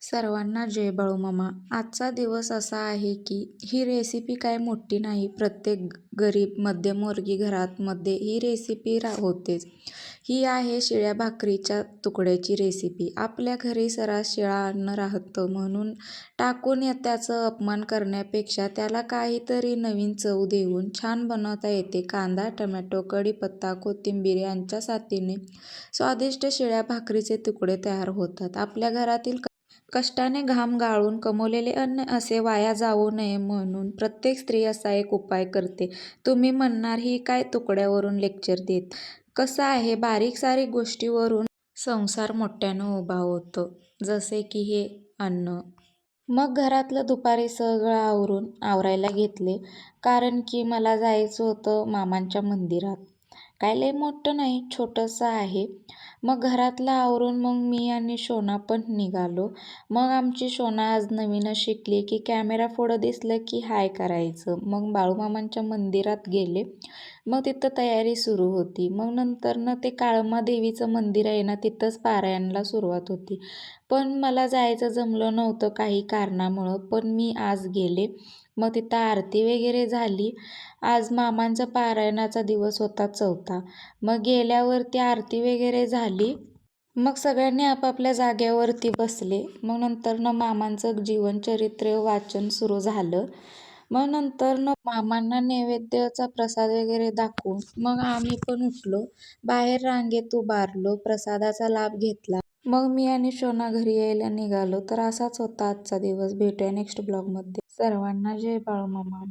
सर्वांना जय बाळूमामा. आजचा दिवस असा आहे की ही रेसिपी काय मोठी नाही. प्रत्येक गरीब मध्यमवर्गीय घरामध्ये ही रेसिपी होतेच. ही आहे शिळ्या भाकरीच्या तुकड्याची रेसिपी. आपल्या घरी सर्रास शिळं अन्न राहतं म्हणून टाकून त्याचा अपमान करण्यापेक्षा त्याला काहीतरी नवीन चव देऊन छान बनवता येते. कांदा, टोमॅटो, कढीपत्ता, कोथिंबीर यांच्या साथीने स्वादिष्ट शिळ्या भाकरीचे तुकडे तयार होतात. आपल्या घरातील कष्टाने घाम गाळून कमवलेले अन्न असे वाया जाऊ नये म्हणून प्रत्येक स्त्री असा एक उपाय करते. तुम्ही म्हणणार ही काय तुकड्यावरून लेक्चर देत. कसं आहे बारीक सारीक गोष्टीवरून संसार मोठ्यानं उभा होतो. जसे की हे अन्न. मग घरातलं दुपारी सगळं आवरायला घेतले. कारण की मला जायचं होतं मामांच्या मंदिरात. काय लय मोठं नाही, छोटंसं आहे. मग घरातलं आवरून मग मी आणि शोना पण निघालो. मग आमची शोना आज नवीनच शिकली की कॅमेरा पुढं दिसलं की हाय करायचं. मग बाळूमामांच्या मंदिरात गेले. मग तिथं तयारी सुरू होती. मग नंतरनं ते काळमा देवीचं मंदिर आहे ना, तिथंच पारायणाला सुरुवात होती. पण मला जायचं जमलं नव्हतं काही कारणामुळं. पण मी आज गेले. मग तिथं आरती वगैरे झाली. आज मामांचा पारायणाचा दिवस होता 4था. मग गेल्यावरती आरती वगैरे झाली. मग सगळ्यांनी आपापल्या जागेवरती बसले. मग नंतरनं मामांचं जीवनचरित्र वाचन सुरू झालं. मग नंतरनं मामांना नैवेद्याचा प्रसाद वगैरे दाखवून मग आम्ही पण उठलो. बाहेर रांगेत उभारलो. प्रसादाचा लाभ घेतला. मग मी आणि शोना घरी यायला निघालो. तर असाच होता आजचा दिवस. भेटूया नेक्स्ट ब्लॉगमध्ये. सर्वांना जय बाळूमामा.